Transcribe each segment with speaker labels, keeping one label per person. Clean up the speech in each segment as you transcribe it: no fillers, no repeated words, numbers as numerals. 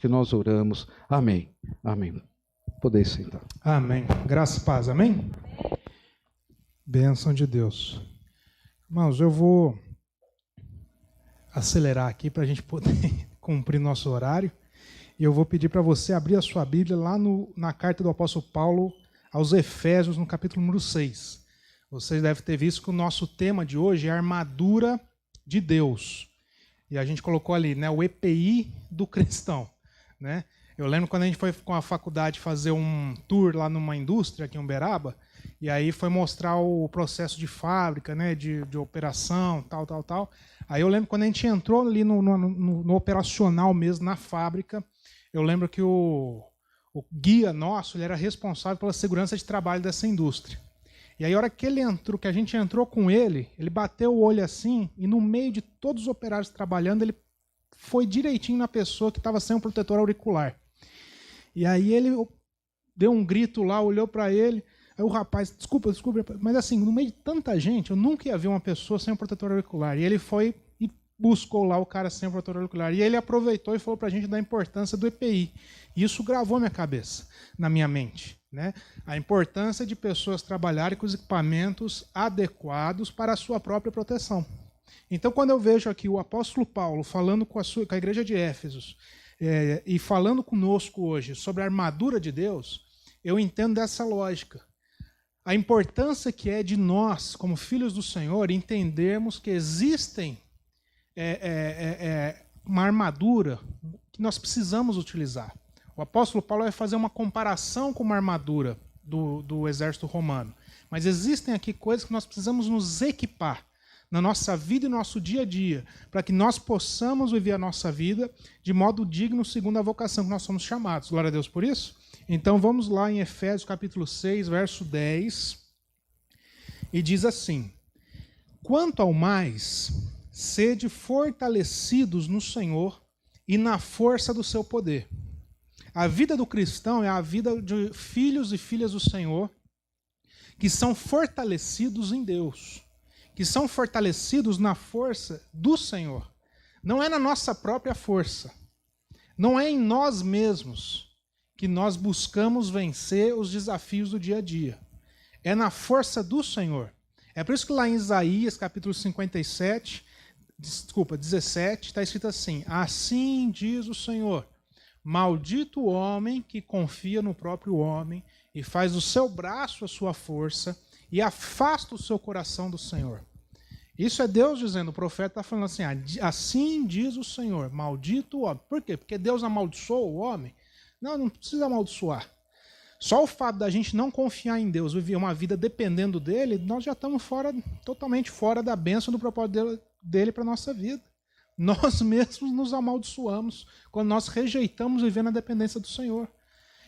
Speaker 1: que nós oramos. Amém. Amém. Poder sentar.
Speaker 2: Amém. Graça e paz. Amém? Bênção de Deus. Irmãos, eu vou acelerar aqui para a gente poder cumprir nosso horário. E eu vou pedir para você abrir a sua Bíblia lá na carta do apóstolo Paulo aos Efésios, no capítulo número 6. Vocês devem ter visto que o nosso tema de hoje é a armadura de Deus. E a gente colocou ali, né, o EPI do cristão, né? Eu lembro quando a gente foi com a faculdade fazer um tour lá numa indústria aqui em Uberaba, e aí foi mostrar o processo de fábrica, né, de operação, tal. Aí eu lembro quando a gente entrou ali no operacional mesmo, na fábrica, eu lembro que o guia nosso ele era responsável pela segurança de trabalho dessa indústria. E aí a hora que ele entrou, que a gente entrou com ele bateu o olho assim, e no meio de todos os operários trabalhando, ele foi direitinho na pessoa que estava sem um protetor auricular. E aí ele deu um grito lá, olhou para ele, aí o rapaz, desculpa, mas assim, no meio de tanta gente, eu nunca ia ver uma pessoa sem um protetor auricular. E ele foi e buscou lá o cara sem um protetor auricular. E ele aproveitou e falou para a gente da importância do EPI. E isso gravou minha cabeça, na minha mente, né? A importância de pessoas trabalharem com os equipamentos adequados para a sua própria proteção. Então, quando eu vejo aqui o apóstolo Paulo falando com a igreja de Éfesos, e falando conosco hoje sobre a armadura de Deus, eu entendo dessa lógica. A importância que é de nós, como filhos do Senhor, entendermos que existem uma armadura que nós precisamos utilizar. O apóstolo Paulo vai fazer uma comparação com uma armadura do exército romano. Mas existem aqui coisas que nós precisamos nos equipar na nossa vida e no nosso dia a dia, para que nós possamos viver a nossa vida de modo digno segundo a vocação que nós somos chamados. Glória a Deus por isso. Então vamos lá em Efésios capítulo 6, verso 10, e diz assim: quanto ao mais, sede fortalecidos no Senhor e na força do seu poder. A vida do cristão é a vida de filhos e filhas do Senhor que são fortalecidos em Deus, que são fortalecidos na força do Senhor. Não é na nossa própria força. Não é em nós mesmos que nós buscamos vencer os desafios do dia a dia. É na força do Senhor. É por isso que lá em Isaías, capítulo 17, está escrito assim: assim diz o Senhor, maldito o homem que confia no próprio homem e faz do seu braço a sua força e afasta o seu coração do Senhor. Isso é Deus dizendo, o profeta está falando assim, assim diz o Senhor, maldito o homem. Por quê? Porque Deus amaldiçoou o homem? Não precisa amaldiçoar. Só o fato da gente não confiar em Deus, viver uma vida dependendo dele, nós já estamos totalmente fora da bênção do propósito dele para a nossa vida. Nós mesmos nos amaldiçoamos quando nós rejeitamos viver na dependência do Senhor.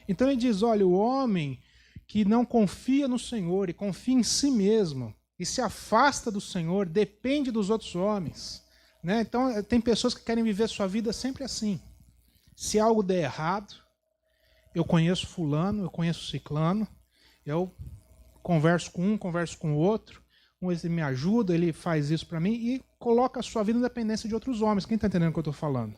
Speaker 2: Então ele diz, olha, o homem que não confia no Senhor e confia em si mesmo, e se afasta do Senhor, depende dos outros homens, né? Então, tem pessoas que querem viver sua vida sempre assim. Se algo der errado, eu conheço fulano, eu conheço ciclano, eu converso com um, converso com o outro, ele me ajuda, ele faz isso para mim, e coloca a sua vida na dependência de outros homens. Quem está entendendo o que eu estou falando?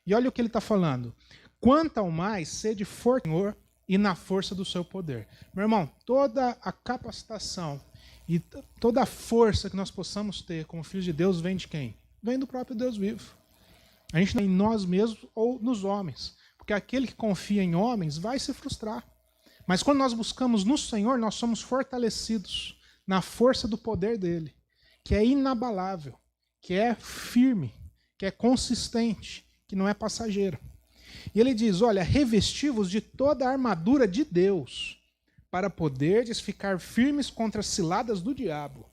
Speaker 2: E olha o que ele está falando. Quanto ao mais, sede forte, Senhor, e na força do seu poder. Meu irmão, toda a capacitação e toda a força que nós possamos ter como filhos de Deus vem de quem? Vem do próprio Deus vivo. A gente não é em nós mesmos ou nos homens. Porque aquele que confia em homens vai se frustrar. Mas quando nós buscamos no Senhor, nós somos fortalecidos na força do poder dele, que é inabalável, que é firme, que é consistente, que não é passageiro. E ele diz, olha, revesti-vos de toda a armadura de Deus, para poderdes ficar firmes contra as ciladas do diabo.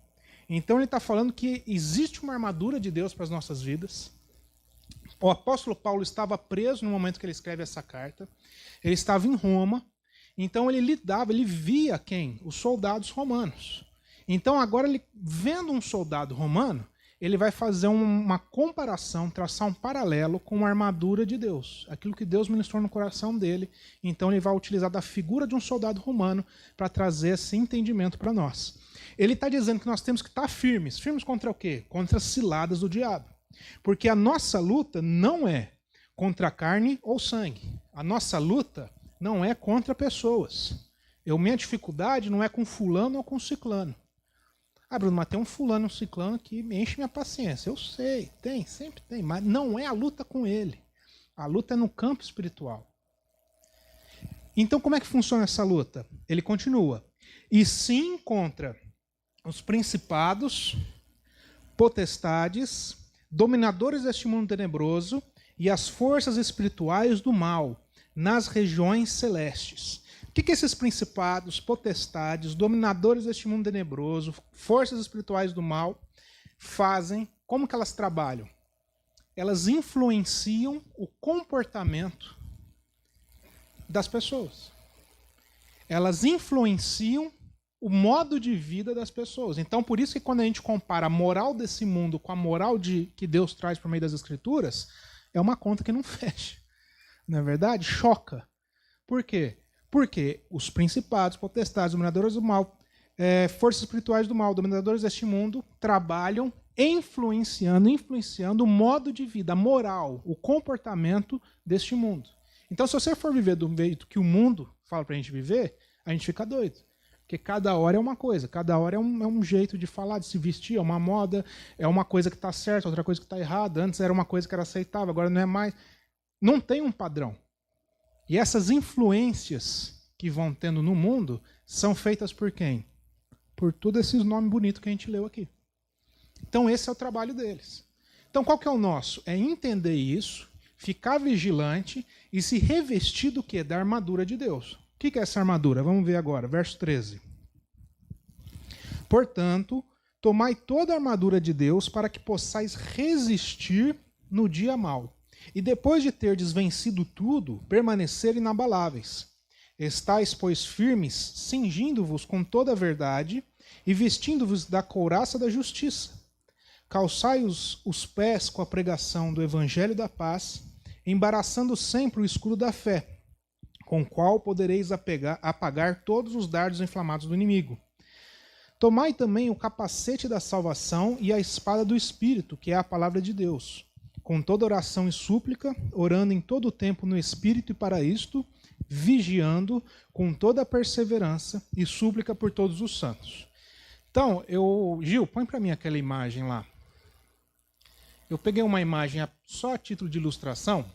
Speaker 2: Então ele está falando que existe uma armadura de Deus para as nossas vidas. O apóstolo Paulo estava preso no momento que ele escreve essa carta. Ele estava em Roma. Então ele via quem? Os soldados romanos. Então agora, ele vendo um soldado romano, ele vai fazer uma comparação, traçar um paralelo com a armadura de Deus. Aquilo que Deus ministrou no coração dele. Então ele vai utilizar da figura de um soldado romano para trazer esse entendimento para nós. Ele está dizendo que nós temos que estar firmes. Firmes contra o quê? Contra as ciladas do diabo. Porque a nossa luta não é contra carne ou sangue. A nossa luta não é contra pessoas. Minha dificuldade não é com fulano ou com ciclano. Bruno, mas tem um fulano, um ciclano que enche minha paciência. Eu sei, sempre tem, mas não é a luta com ele. A luta é no campo espiritual. Então, como é que funciona essa luta? Ele continua. E sim contra os principados, potestades, dominadores deste mundo tenebroso e as forças espirituais do mal nas regiões celestes. O que esses principados, potestades, dominadores deste mundo tenebroso, forças espirituais do mal fazem? Como que elas trabalham? Elas influenciam o comportamento das pessoas. Elas influenciam o modo de vida das pessoas. Então, por isso que quando a gente compara a moral desse mundo com a moral que Deus traz por meio das Escrituras, é uma conta que não fecha. Não é verdade? Choca. Por quê? Porque os principados, potestades, dominadores do mal, forças espirituais do mal, dominadores deste mundo, trabalham influenciando o modo de vida, a moral, o comportamento deste mundo. Então, se você for viver do jeito que o mundo fala pra gente viver, a gente fica doido. Porque cada hora é uma coisa, cada hora é um jeito de falar, de se vestir, é uma moda, é uma coisa que está certa, outra coisa que está errada. Antes era uma coisa que era aceitável, agora não é mais. Não tem um padrão. E essas influências que vão tendo no mundo são feitas por quem? Por todos esses nomes bonitos que a gente leu aqui. Então esse é o trabalho deles. Então qual que é o nosso? É entender isso, ficar vigilante e se revestir do quê? Da armadura de Deus. O que é essa armadura? Vamos ver agora, verso 13. Portanto, tomai toda a armadura de Deus para que possais resistir no dia mau. E depois de terdes vencido tudo, permanecer inabaláveis. Estais, pois, firmes, cingindo-vos com toda a verdade e vestindo-vos da couraça da justiça. Calçai os pés com a pregação do evangelho da paz, embaraçando sempre o escudo da fé, com o qual podereis apagar todos os dardos inflamados do inimigo. Tomai também o capacete da salvação e a espada do Espírito, que é a palavra de Deus, com toda oração e súplica, orando em todo o tempo no Espírito e para isto, vigiando com toda a perseverança e súplica por todos os santos. Então, Gil, põe para mim aquela imagem lá. Eu peguei uma imagem só a título de ilustração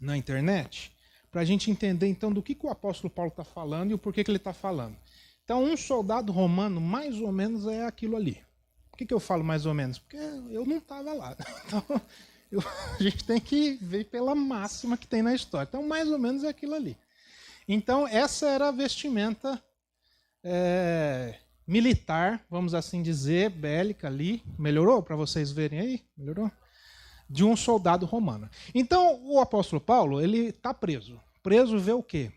Speaker 2: na internet, para a gente entender então do que o apóstolo Paulo está falando e o porquê que ele está falando. Então, um soldado romano, mais ou menos, é aquilo ali. Por que eu falo mais ou menos? Porque eu não estava lá. Então, a gente tem que ver pela máxima que tem na história. Então, mais ou menos é aquilo ali. Então, essa era a vestimenta militar, vamos assim dizer, bélica ali. Melhorou para vocês verem aí? Melhorou? De um soldado romano. Então, o apóstolo Paulo, ele está preso. Preso vê o quê?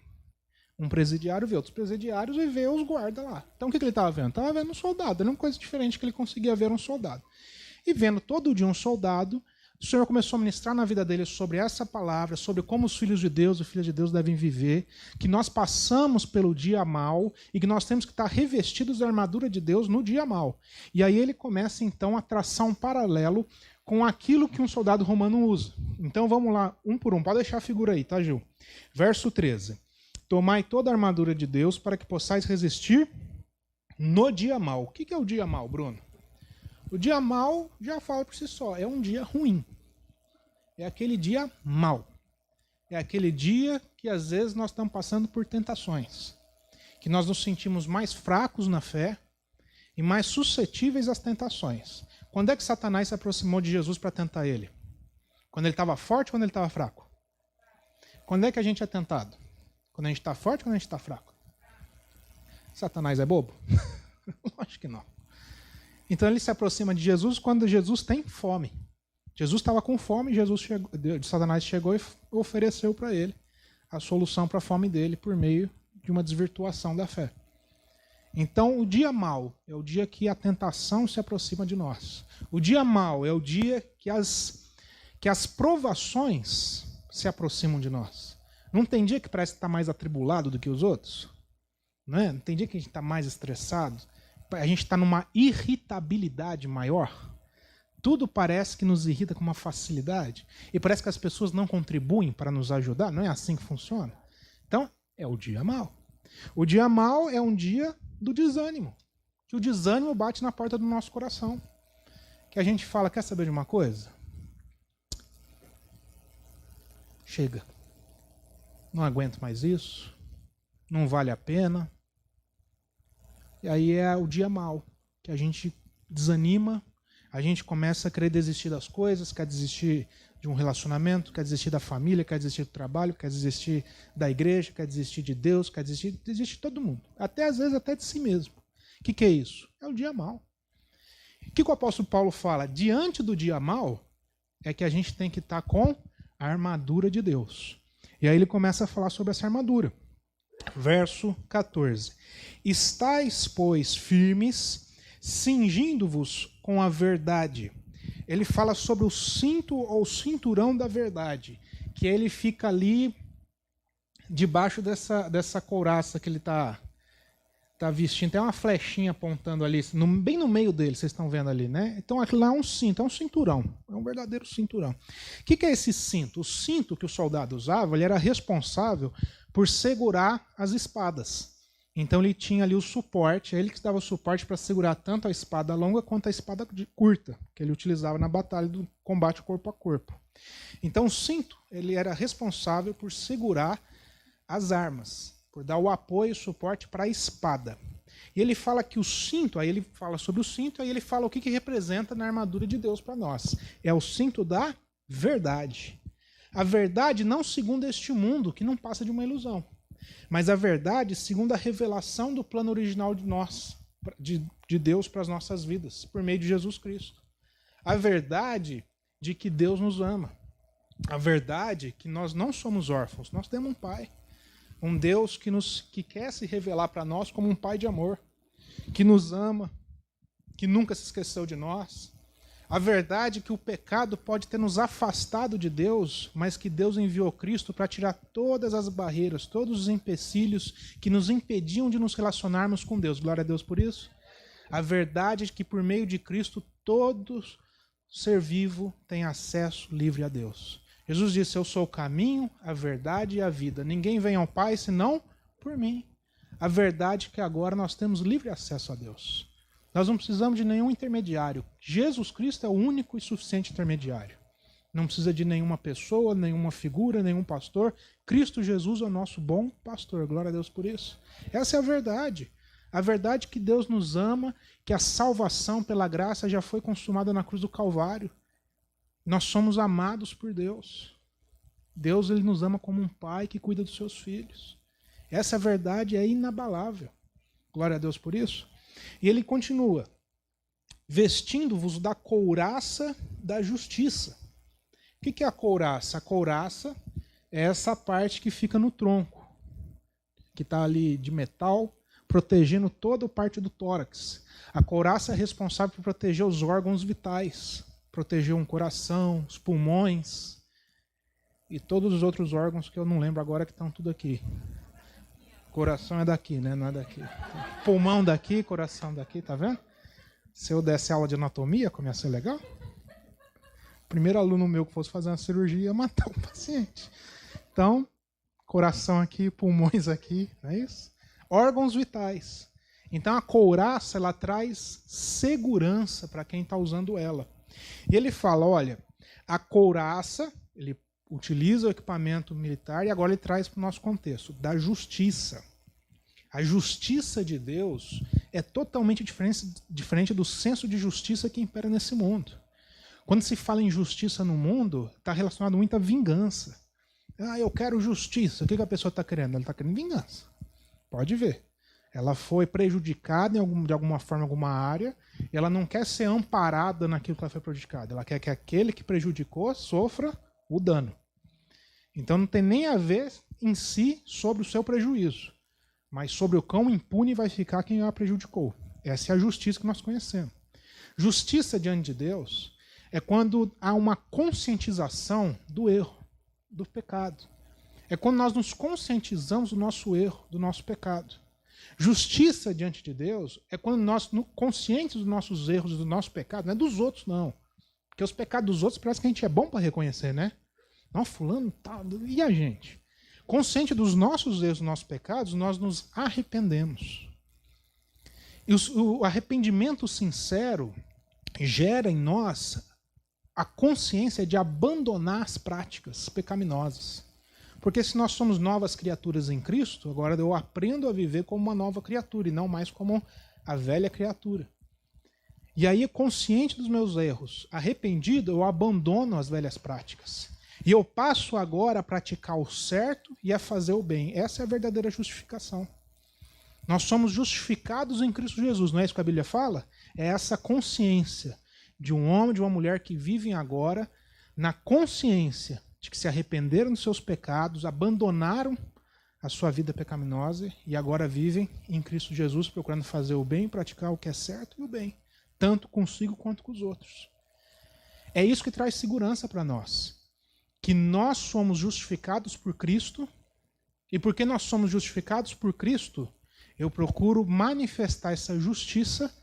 Speaker 2: Um presidiário vê outros presidiários e vê os guardas lá. Então, o que ele estava vendo? Estava vendo um soldado. Era uma coisa diferente que ele conseguia ver um soldado. E vendo todo dia um soldado, o Senhor começou a ministrar na vida dele sobre essa palavra, sobre como os filhos de Deus e filhas de Deus devem viver, que nós passamos pelo dia mau e que nós temos que estar revestidos da armadura de Deus no dia mau. E aí ele começa, então, a traçar um paralelo com aquilo que um soldado romano usa. Então vamos lá, um por um. Pode deixar a figura aí, tá, Gil? Verso 13. Tomai toda a armadura de Deus para que possais resistir no dia mau. O que é o dia mau, Bruno? O dia mau já fala por si só, é um dia ruim. É aquele dia mau. É aquele dia que às vezes nós estamos passando por tentações. Que nós nos sentimos mais fracos na fé e mais suscetíveis às tentações. Quando é que Satanás se aproximou de Jesus para tentar ele? Quando ele estava forte ou quando ele estava fraco? Quando é que a gente é tentado? Quando a gente está forte ou quando a gente está fraco? Satanás é bobo? Lógico que não. Então ele se aproxima de Jesus quando Jesus tem fome. Jesus estava com fome, Satanás chegou e ofereceu para ele a solução para a fome dele por meio de uma desvirtuação da fé. Então o dia mau é o dia que a tentação se aproxima de nós. O dia mau é o dia que as provações se aproximam de nós. Não tem dia que parece estar mais atribulado do que os outros? Não é? Não tem dia que a gente está mais estressado? A gente está numa irritabilidade maior? Tudo parece que nos irrita com uma facilidade. E parece que as pessoas não contribuem para nos ajudar. Não é assim que funciona? Então, é o dia mau. O dia mau é um dia do desânimo. Que o desânimo bate na porta do nosso coração. Que a gente fala, quer saber de uma coisa? Chega. Não aguento mais isso. Não vale a pena. E aí é o dia mau. Que a gente desanima. A gente começa a querer desistir das coisas, quer desistir de um relacionamento, quer desistir da família, quer desistir do trabalho, quer desistir da igreja, quer desistir de Deus, quer desistir de todo mundo. Até às vezes até de si mesmo. O que é isso? É o dia mau. O que o apóstolo Paulo fala? Diante do dia mau, é que a gente tem que estar com a armadura de Deus. E aí ele começa a falar sobre essa armadura. Verso 14. Estais, pois, firmes, cingindo-vos com a verdade. Ele fala sobre o cinto ou cinturão da verdade, que ele fica ali debaixo dessa couraça que ele está vestindo. Tem uma flechinha apontando ali, bem no meio dele, vocês estão vendo ali, né? Então aquilo lá é um cinto, é um cinturão, é um verdadeiro cinturão. O que é esse cinto? O cinto que o soldado usava, ele era responsável por segurar as espadas. Então ele tinha ali o suporte, ele que dava o suporte para segurar tanto a espada longa quanto a espada curta, que ele utilizava na batalha do combate corpo a corpo. Então o cinto, ele era responsável por segurar as armas, por dar o apoio e suporte para a espada. E ele fala que o cinto, aí ele fala sobre o cinto, aí ele fala o que representa na armadura de Deus para nós. É o cinto da verdade. A verdade não segundo este mundo, que não passa de uma ilusão. Mas a verdade segundo a revelação do plano original de nós, de Deus para as nossas vidas, por meio de Jesus Cristo. A verdade de que Deus nos ama. A verdade que nós não somos órfãos, nós temos um Pai. Um Deus que quer se revelar para nós como um Pai de amor, que nos ama, que nunca se esqueceu de nós. A verdade é que o pecado pode ter nos afastado de Deus, mas que Deus enviou Cristo para tirar todas as barreiras, todos os empecilhos que nos impediam de nos relacionarmos com Deus. Glória a Deus por isso. A verdade é que por meio de Cristo todo ser vivo tem acesso livre a Deus. Jesus disse, eu sou o caminho, a verdade e a vida. Ninguém vem ao Pai senão por mim. A verdade é que agora nós temos livre acesso a Deus. Nós não precisamos de nenhum intermediário. Jesus Cristo é o único e suficiente intermediário. Não precisa de nenhuma pessoa, nenhuma figura, nenhum pastor. Cristo Jesus é o nosso bom pastor. Glória a Deus por isso. Essa é a verdade. A verdade é que Deus nos ama, que a salvação pela graça já foi consumada na cruz do Calvário. Nós somos amados por Deus. Deus ele nos ama como um pai que cuida dos seus filhos. Essa verdade é inabalável. Glória a Deus por isso. E ele continua, vestindo-vos da couraça da justiça. O que é a couraça? A couraça é essa parte que fica no tronco, que está ali de metal, protegendo toda a parte do tórax. A couraça é responsável por proteger os órgãos vitais, proteger um coração, os pulmões e todos os outros órgãos que eu não lembro agora que estão tudo aqui. Coração é daqui, né? Não é daqui. Pulmão daqui, coração daqui, tá vendo? Se eu desse aula de anatomia, como ia ser legal? Primeiro aluno meu que fosse fazer uma cirurgia ia matar o paciente. Então, coração aqui, pulmões aqui, não é isso? Órgãos vitais. Então a couraça, ela traz segurança para quem está usando ela. E ele fala, olha, a couraça, ele utiliza o equipamento militar e agora ele traz para o nosso contexto, da justiça. A justiça de Deus é totalmente diferente do senso de justiça que impera nesse mundo. Quando se fala em justiça no mundo, está relacionado muito à vingança. Ah, eu quero justiça. O que a pessoa está querendo? Ela está querendo vingança. Pode ver. Ela foi prejudicada de alguma forma, em alguma área, e ela não quer ser amparada naquilo que ela foi prejudicada. Ela quer que aquele que prejudicou sofra o dano. Então não tem nem a ver em si sobre o seu prejuízo, mas sobre o quão impune vai ficar quem a prejudicou. Essa é a justiça que nós conhecemos. Justiça diante de Deus é quando há uma conscientização do erro, do pecado. É quando nós nos conscientizamos do nosso erro, do nosso pecado. Justiça diante de Deus é quando nós, conscientes dos nossos erros e do nosso pecado, não é dos outros não, Porque os pecados dos outros parece que a gente é bom para reconhecer, né? Não, fulano, tal. E a gente? Consciente dos nossos erros, dos nossos pecados, nós nos arrependemos. E o arrependimento sincero gera em nós a consciência de abandonar as práticas pecaminosas. Porque se nós somos novas criaturas em Cristo, agora eu aprendo a viver como uma nova criatura e não mais como a velha criatura. E aí, consciente dos meus erros, arrependido, eu abandono as velhas práticas. E eu passo agora a praticar o certo e a fazer o bem. Essa é a verdadeira justificação. Nós somos justificados em Cristo Jesus, não é isso que a Bíblia fala? É essa consciência de um homem, de uma mulher que vivem agora na consciência de que se arrependeram dos seus pecados, abandonaram a sua vida pecaminosa e agora vivem em Cristo Jesus, procurando fazer o bem, praticar o que é certo e o bem, tanto consigo quanto com os outros. É isso que traz segurança para nós, que nós somos justificados por Cristo, e porque nós somos justificados por Cristo, eu procuro manifestar essa justiça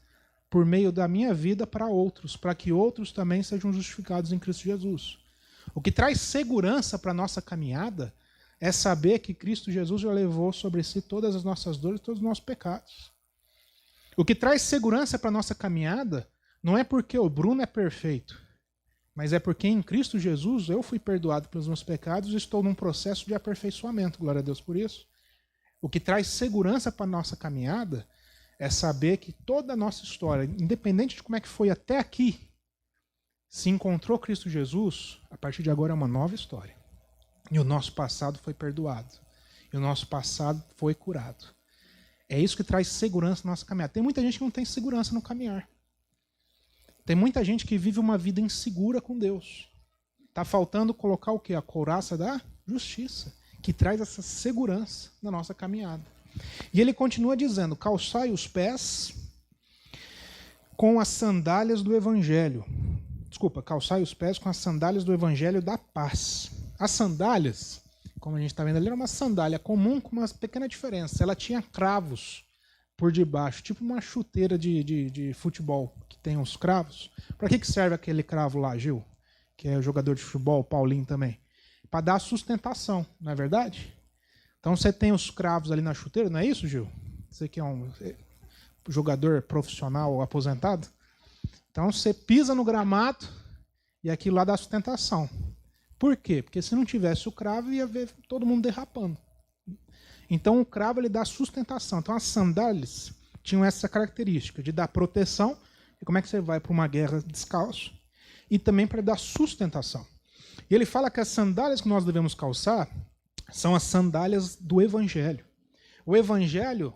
Speaker 2: por meio da minha vida para outros, para que outros também sejam justificados em Cristo Jesus. O que traz segurança para a nossa caminhada é saber que Cristo Jesus já levou sobre si todas as nossas dores, todos os nossos pecados. O que traz segurança para a nossa caminhada não é porque o Bruno é perfeito, mas é porque em Cristo Jesus eu fui perdoado pelos meus pecados e estou num processo de aperfeiçoamento. Glória a Deus por isso. O que traz segurança para a nossa caminhada é saber que toda a nossa história, independente de como é que foi até aqui, se encontrou Cristo Jesus, a partir de agora é uma nova história. E o nosso passado foi perdoado. E o nosso passado foi curado. É isso que traz segurança na nossa caminhada. Tem muita gente que não tem segurança no caminhar. Tem muita gente que vive uma vida insegura com Deus. Está faltando colocar o quê? A couraça da justiça, que traz essa segurança na nossa caminhada. E ele continua dizendo, calçai os pés com as sandálias do Evangelho. Desculpa, calçai os pés com as sandálias do Evangelho da paz. As sandálias, como a gente está vendo ali, era uma sandália comum com uma pequena diferença. Ela tinha cravos por debaixo, tipo uma chuteira de futebol, que tem uns cravos. Para que serve aquele cravo lá, Gil? Que é o jogador de futebol, Paulinho também. Para dar sustentação, não é verdade? Então você tem os cravos ali na chuteira, não é isso, Gil? Você que é um jogador profissional aposentado? Então você pisa no gramado e aquilo lá dá sustentação. Por quê? Porque se não tivesse o cravo, ia ver todo mundo derrapando. Então o cravo ele dá sustentação. Então as sandálias tinham essa característica de dar proteção. E como é que você vai para uma guerra descalço? E também para dar sustentação. E ele fala que as sandálias que nós devemos calçar são as sandálias do Evangelho. O Evangelho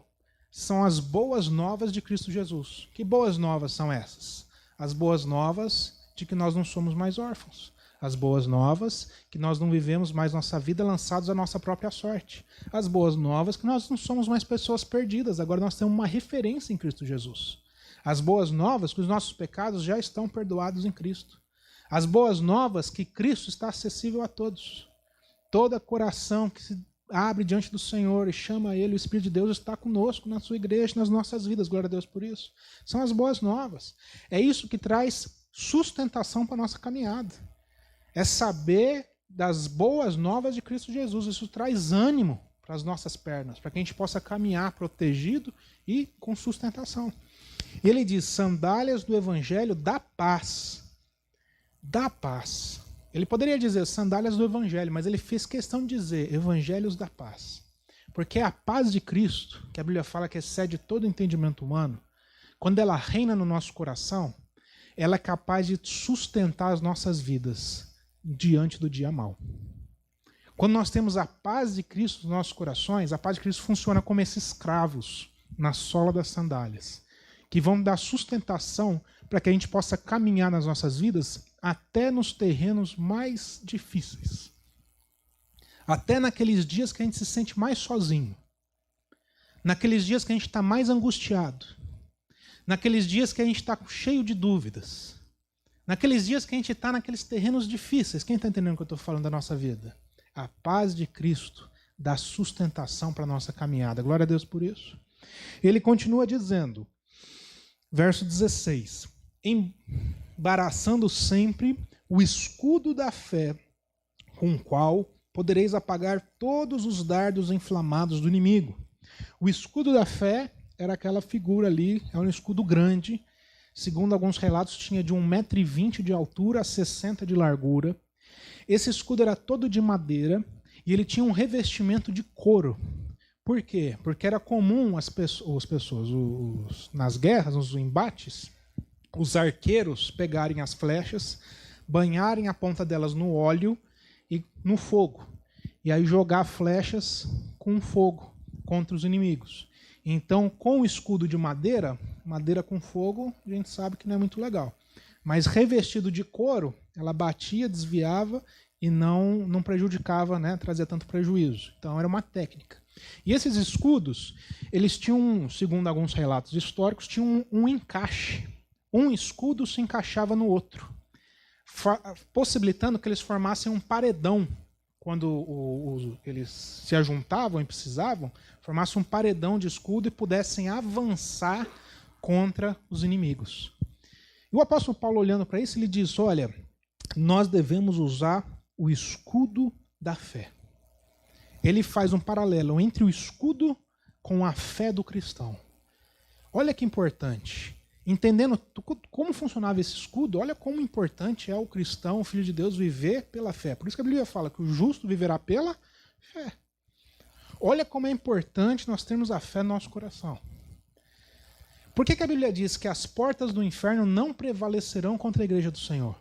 Speaker 2: são as boas novas de Cristo Jesus. Que boas novas são essas? As boas novas de que nós não somos mais órfãos. As boas novas que nós não vivemos mais nossa vida lançados à nossa própria sorte. As boas novas que nós não somos mais pessoas perdidas. Agora nós temos uma referência em Cristo Jesus. As boas novas que os nossos pecados já estão perdoados em Cristo. As boas novas que Cristo está acessível a todos. Todo coração que se abre diante do Senhor e chama Ele, o Espírito de Deus está conosco na sua igreja, nas nossas vidas. Glória a Deus por isso. São as boas novas. É isso que traz sustentação para a nossa caminhada. É saber das boas novas de Cristo Jesus. Isso traz ânimo para as nossas pernas, para que a gente possa caminhar protegido e com sustentação. Ele diz, sandálias do Evangelho da paz. Da paz. Ele poderia dizer sandálias do Evangelho, mas ele fez questão de dizer evangelhos da paz. Porque a paz de Cristo, que a Bíblia fala que excede todo entendimento humano, quando ela reina no nosso coração, ela é capaz de sustentar as nossas vidas diante do dia mau. Quando nós temos a paz de Cristo nos nossos corações, a paz de Cristo funciona como esses cravos na sola das sandálias, que vão dar sustentação para que a gente possa caminhar nas nossas vidas até nos terrenos mais difíceis. Até naqueles dias que a gente se sente mais sozinho. Naqueles dias que a gente está mais angustiado. Naqueles dias que a gente está cheio de dúvidas. Naqueles dias que a gente está naqueles terrenos difíceis. Quem está entendendo o que eu estou falando da nossa vida? A paz de Cristo dá sustentação para a nossa caminhada. Glória a Deus por isso. Ele continua dizendo, verso 16. embaraçando sempre o escudo da fé, com o qual podereis apagar todos os dardos inflamados do inimigo. O escudo da fé era aquela figura ali, é um escudo grande, segundo alguns relatos tinha de 1,20 m de altura a 60 de largura. Esse escudo era todo de madeira e ele tinha um revestimento de couro. Por quê? Porque era comum as pessoas nas guerras, nos embates, os arqueiros pegarem as flechas, banharem a ponta delas no óleo e no fogo, e aí jogar flechas com fogo contra os inimigos. Então, com o escudo de madeira com fogo, a gente sabe que não é muito legal. Mas revestido de couro, ela batia, desviava e não prejudicava, né, trazia tanto prejuízo. Então, era uma técnica. E esses escudos, eles tinham, segundo alguns relatos históricos, tinham um encaixe. Um escudo se encaixava no outro, possibilitando que eles formassem um paredão. Quando eles se ajuntavam e precisavam, formassem um paredão de escudo e pudessem avançar contra os inimigos. E o apóstolo Paulo, olhando para isso, ele diz, olha, nós devemos usar o escudo da fé. Ele faz um paralelo entre o escudo com a fé do cristão. Olha que importante. Entendendo como funcionava esse escudo, olha como importante é o cristão, o filho de Deus, viver pela fé. Por isso que a Bíblia fala que o justo viverá pela fé. Olha como é importante nós termos a fé no nosso coração. Por que a Bíblia diz que as portas do inferno não prevalecerão contra a igreja do Senhor?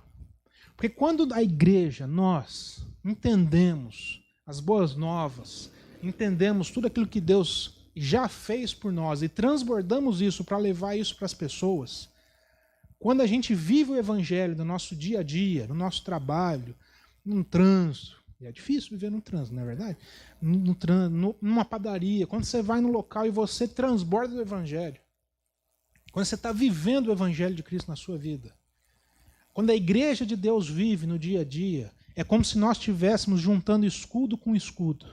Speaker 2: Porque quando a igreja, nós, entendemos as boas novas, entendemos tudo aquilo que Deus já fez por nós e transbordamos isso para levar isso para as pessoas, quando a gente vive o evangelho no nosso dia a dia, no nosso trabalho, no trânsito, e é difícil viver no trânsito, não é verdade? Numa padaria, quando você vai no local e você transborda o evangelho, quando você está vivendo o evangelho de Cristo na sua vida, quando a igreja de Deus vive no dia a dia, é como se nós estivéssemos juntando escudo com escudo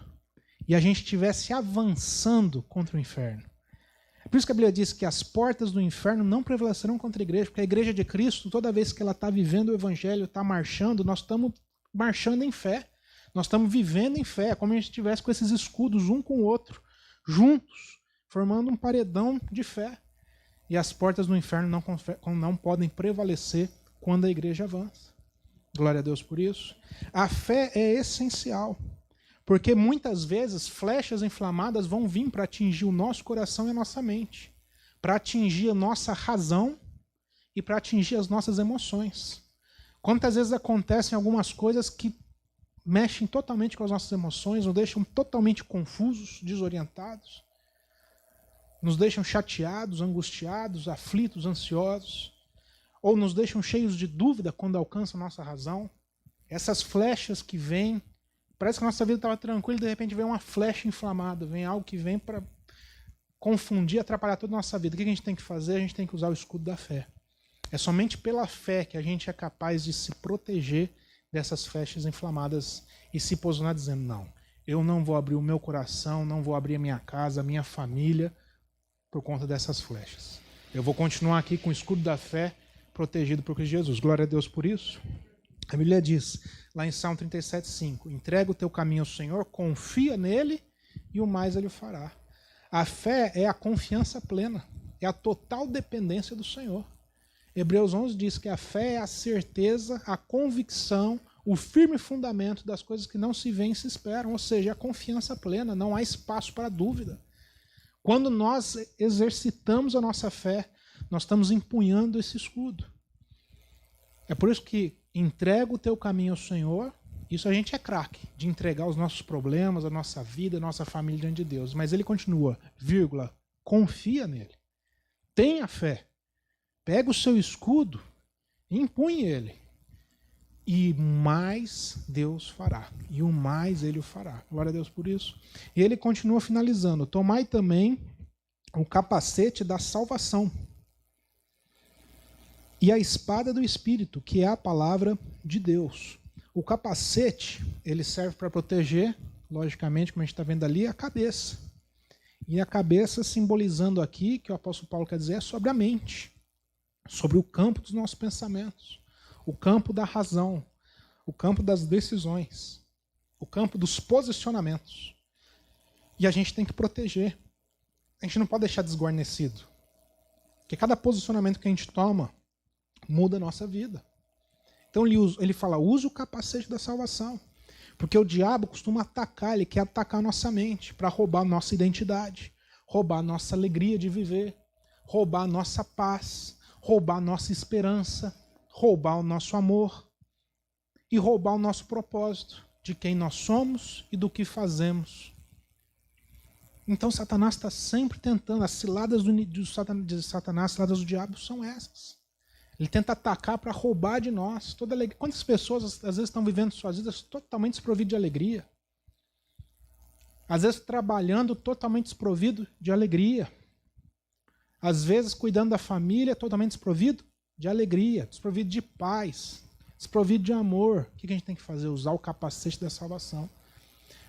Speaker 2: e a gente estivesse avançando contra o inferno. É por isso que a Bíblia diz que as portas do inferno não prevalecerão contra a igreja, porque a igreja de Cristo, toda vez que ela está vivendo o evangelho, está marchando, nós estamos marchando em fé. Nós estamos vivendo em fé, como a gente estivesse com esses escudos um com o outro, juntos, formando um paredão de fé. E as portas do inferno não podem prevalecer quando a igreja avança. Glória a Deus por isso. A fé é essencial, porque muitas vezes flechas inflamadas vão vir para atingir o nosso coração e a nossa mente, para atingir a nossa razão e para atingir as nossas emoções. Quantas vezes acontecem algumas coisas que mexem totalmente com as nossas emoções, nos deixam totalmente confusos, desorientados, nos deixam chateados, angustiados, aflitos, ansiosos, ou nos deixam cheios de dúvida quando alcançam a nossa razão. Essas flechas que vêm, parece que a nossa vida estava tranquila e de repente vem uma flecha inflamada, vem algo que vem para confundir, atrapalhar toda a nossa vida. O que a gente tem que fazer? A gente tem que usar o escudo da fé. É somente pela fé que a gente é capaz de se proteger dessas flechas inflamadas e se posicionar dizendo, não, eu não vou abrir o meu coração, não vou abrir a minha casa, a minha família por conta dessas flechas. Eu vou continuar aqui com o escudo da fé protegido por Cristo Jesus. Glória a Deus por isso. A Bíblia diz, lá em Salmo 37:5, entrega o teu caminho ao Senhor, confia nele e o mais ele fará. A fé é a confiança plena, é a total dependência do Senhor. Hebreus 11 diz que a fé é a certeza, a convicção, o firme fundamento das coisas que não se veem e se esperam, ou seja, a confiança plena, não há espaço para dúvida. Quando nós exercitamos a nossa fé, nós estamos empunhando esse escudo. É por isso que entrega o teu caminho ao Senhor, isso a gente é craque, de entregar os nossos problemas, a nossa vida, a nossa família diante de Deus. Mas ele continua, vírgula, confia nele. Tenha fé. Pega o seu escudo e impunhe ele. E mais Deus fará. E o mais ele o fará. Glória a Deus por isso. E ele continua finalizando. Tomai também o capacete da salvação. E a espada do Espírito, que é a palavra de Deus. O capacete, ele serve para proteger, logicamente, como a gente está vendo ali, a cabeça. E a cabeça simbolizando aqui, que o apóstolo Paulo quer dizer, é sobre a mente. sobre o campo dos nossos pensamentos, o campo da razão, o campo das decisões, o campo dos posicionamentos. E a gente tem que proteger. A gente não pode deixar desguarnecido. Porque cada posicionamento que a gente toma muda a nossa vida. Então ele fala, use o capacete da salvação. Porque o diabo costuma atacar, ele quer atacar a nossa mente para roubar a nossa identidade, roubar a nossa alegria de viver, roubar a nossa paz, roubar a nossa esperança, roubar o nosso amor e roubar o nosso propósito de quem nós somos e do que fazemos. Então Satanás está sempre tentando, as ciladas de Satanás, as ciladas do diabo são essas. Ele tenta atacar para roubar de nós toda alegria. Quantas pessoas às vezes estão vivendo suas vidas totalmente desprovidas de alegria? Às vezes trabalhando totalmente desprovido de alegria. Às vezes cuidando da família totalmente desprovido de alegria, desprovido de paz, desprovido de amor. O que a gente tem que fazer? Usar o capacete da salvação.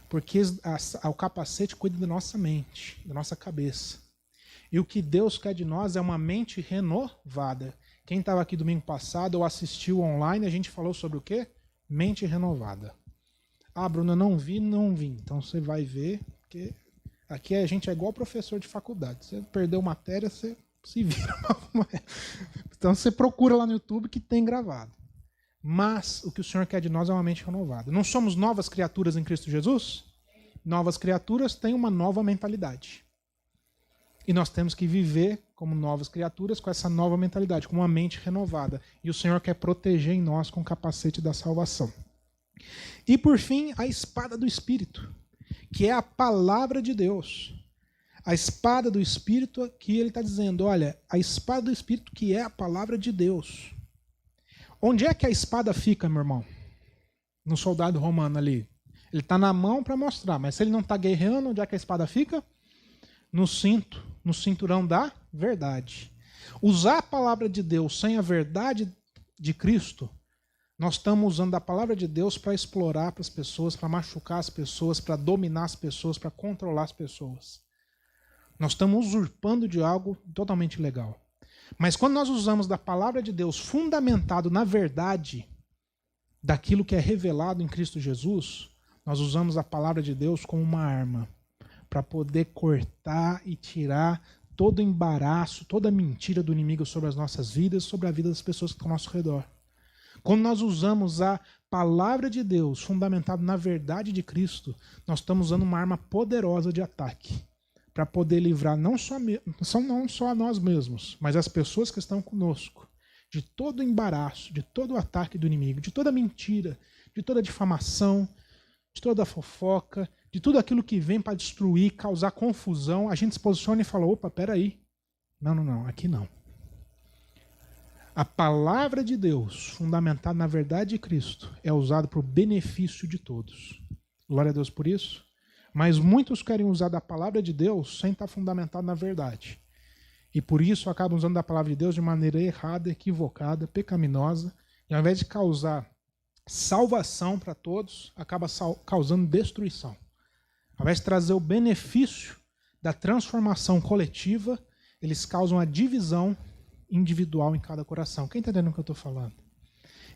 Speaker 2: Porque o capacete cuida da nossa mente, da nossa cabeça. E o que Deus quer de nós é uma mente renovada. Quem estava aqui domingo passado ou assistiu online, a gente falou sobre o quê? Mente renovada. Ah, Bruno, eu não vi. Então você vai ver, porque aqui a gente é igual professor de faculdade. Você perdeu matéria, você se vira. Então você procura lá no YouTube que tem gravado. Mas o que o Senhor quer de nós é uma mente renovada. Não somos novas criaturas em Cristo Jesus? Novas criaturas têm uma nova mentalidade. E nós temos que viver como novas criaturas com essa nova mentalidade, com uma mente renovada. E o Senhor quer proteger em nós com o capacete da salvação. E por fim, a espada do Espírito, que é a palavra de Deus. A espada do Espírito, aqui ele está dizendo, olha, a espada do Espírito que é a palavra de Deus. Onde é que a espada fica, meu irmão? No soldado romano ali. Ele está na mão para mostrar, mas se ele não está guerreando, onde é que a espada fica? No cinto, no cinturão da verdade. Usar a palavra de Deus sem a verdade de Cristo, nós estamos usando a palavra de Deus para explorar para as pessoas, para machucar as pessoas, para dominar as pessoas, para controlar as pessoas. Nós estamos usurpando de algo totalmente ilegal. Mas quando nós usamos da palavra de Deus fundamentado na verdade daquilo que é revelado em Cristo Jesus, nós usamos a palavra de Deus como uma arma para poder cortar e tirar todo o embaraço, toda a mentira do inimigo sobre as nossas vidas, sobre a vida das pessoas que estão ao nosso redor. Quando nós usamos a palavra de Deus fundamentada na verdade de Cristo, nós estamos usando uma arma poderosa de ataque para poder livrar não só a nós mesmos, mas as pessoas que estão conosco de todo o embaraço, de todo o ataque do inimigo, de toda a mentira, de toda a difamação, de toda a fofoca, de tudo aquilo que vem para destruir, causar confusão. A gente se posiciona e fala, opa, peraí. Não, aqui não. A palavra de Deus, fundamentada na verdade de Cristo, é usada para o benefício de todos. Glória a Deus por isso. Mas muitos querem usar da palavra de Deus sem estar fundamentado na verdade. E por isso acabam usando da palavra de Deus de maneira errada, equivocada, pecaminosa. E ao invés de causar salvação para todos, acaba causando destruição. Ao invés de trazer o benefício da transformação coletiva, eles causam a divisão individual em cada coração. Quem está entendendo o que eu estou falando?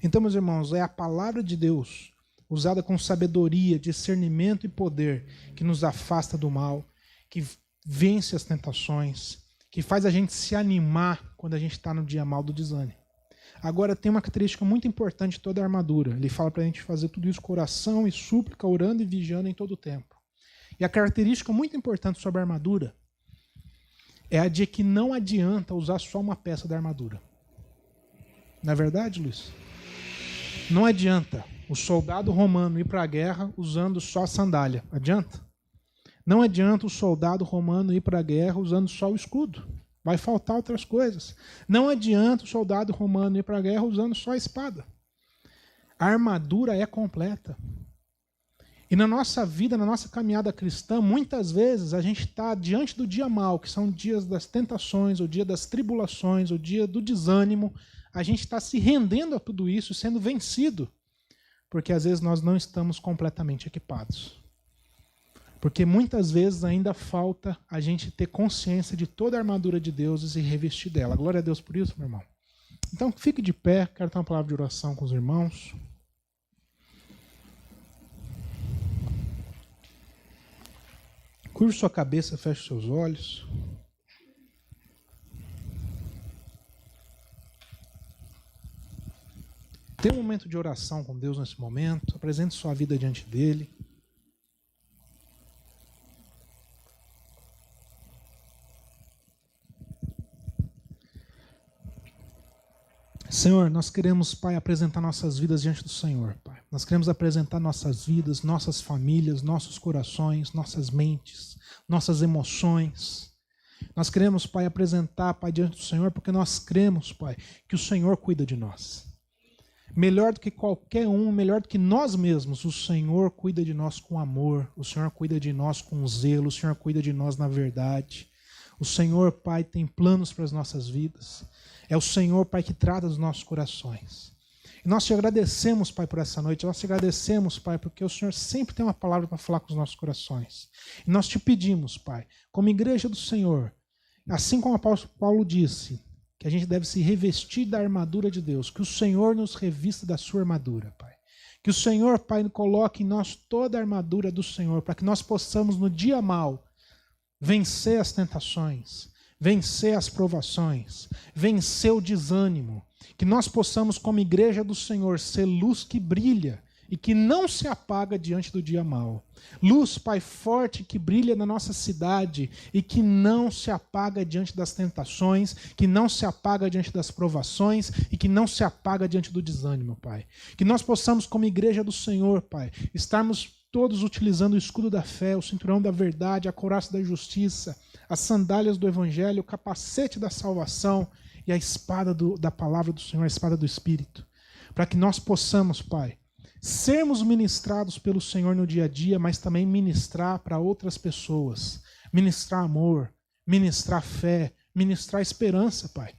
Speaker 2: Então, meus irmãos, é a palavra de Deus, usada com sabedoria, discernimento e poder, que nos afasta do mal, que vence as tentações, que faz a gente se animar quando a gente está no dia mal do desânimo. Agora, tem uma característica muito importante de toda a armadura. Ele fala para a gente fazer tudo isso com oração e súplica, orando e vigiando em todo o tempo. E a característica muito importante sobre a armadura é a de que não adianta usar só uma peça da armadura. Não é verdade, Luiz? Não adianta o soldado romano ir para a guerra usando só a sandália. Adianta? Não adianta o soldado romano ir para a guerra usando só o escudo. Vai faltar outras coisas. Não adianta o soldado romano ir para a guerra usando só a espada. A armadura é completa. E na nossa vida, na nossa caminhada cristã, muitas vezes a gente está diante do dia mau, que são dias das tentações, o dia das tribulações, o dia do desânimo. A gente está se rendendo a tudo isso, sendo vencido, porque às vezes nós não estamos completamente equipados. Porque muitas vezes ainda falta a gente ter consciência de toda a armadura de Deus e se revestir dela. Glória a Deus por isso, meu irmão. Então, fique de pé, quero ter uma palavra de oração com os irmãos. Curve sua cabeça, feche seus olhos. Tenha um momento de oração com Deus nesse momento. Apresente sua vida diante dele. Senhor, nós queremos, Pai, apresentar nossas vidas diante do Senhor, Pai. Nós queremos apresentar nossas vidas, nossas famílias, nossos corações, nossas mentes, nossas emoções. Nós queremos, Pai, apresentar, Pai, diante do Senhor, porque nós cremos, Pai, que o Senhor cuida de nós. Melhor do que qualquer um, melhor do que nós mesmos, o Senhor cuida de nós com amor, o Senhor cuida de nós com zelo, o Senhor cuida de nós na verdade. O Senhor, Pai, tem planos para as nossas vidas. É o Senhor, Pai, que trata dos nossos corações. E nós te agradecemos, Pai, por essa noite. Nós te agradecemos, Pai, porque o Senhor sempre tem uma palavra para falar com os nossos corações. E nós te pedimos, Pai, como igreja do Senhor, assim como o apóstolo Paulo disse, que a gente deve se revestir da armadura de Deus, que o Senhor nos revista da sua armadura, Pai. Que o Senhor, Pai, coloque em nós toda a armadura do Senhor, para que nós possamos, no dia mau, vencer as tentações, vencer as provações, vencer o desânimo, que nós possamos, como igreja do Senhor, ser luz que brilha e que não se apaga diante do dia mau. Luz, Pai, forte que brilha na nossa cidade e que não se apaga diante das tentações, que não se apaga diante das provações e que não se apaga diante do desânimo, Pai. Que nós possamos, como igreja do Senhor, Pai, estarmos todos utilizando o escudo da fé, o cinturão da verdade, a couraça da justiça, as sandálias do evangelho, o capacete da salvação e a espada da palavra do Senhor, a espada do Espírito. Para que nós possamos, Pai, sermos ministrados pelo Senhor no dia a dia, mas também ministrar para outras pessoas. Ministrar amor, ministrar fé, ministrar esperança, Pai.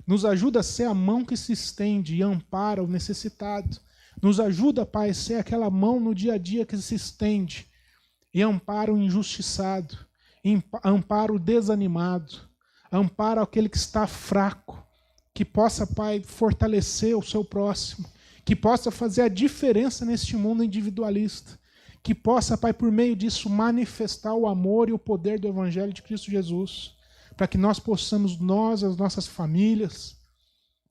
Speaker 2: Nos ajuda a ser a mão que se estende e ampara o necessitado. Nos ajuda, Pai, a ser aquela mão no dia a dia que se estende e ampara o injustiçado, ampara o desanimado, ampara aquele que está fraco, que possa, Pai, fortalecer o seu próximo, que possa fazer a diferença neste mundo individualista, que possa, Pai, por meio disso manifestar o amor e o poder do Evangelho de Cristo Jesus, para que nós possamos, nós, as nossas famílias,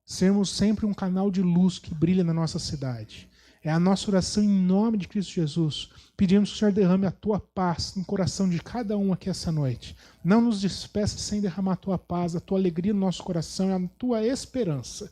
Speaker 2: sermos sempre um canal de luz que brilha na nossa cidade. É a nossa oração em nome de Cristo Jesus. Pedimos que o Senhor derrame a tua paz no coração de cada um aqui essa noite. Não nos despeça sem derramar a tua paz, a tua alegria no nosso coração e a tua esperança.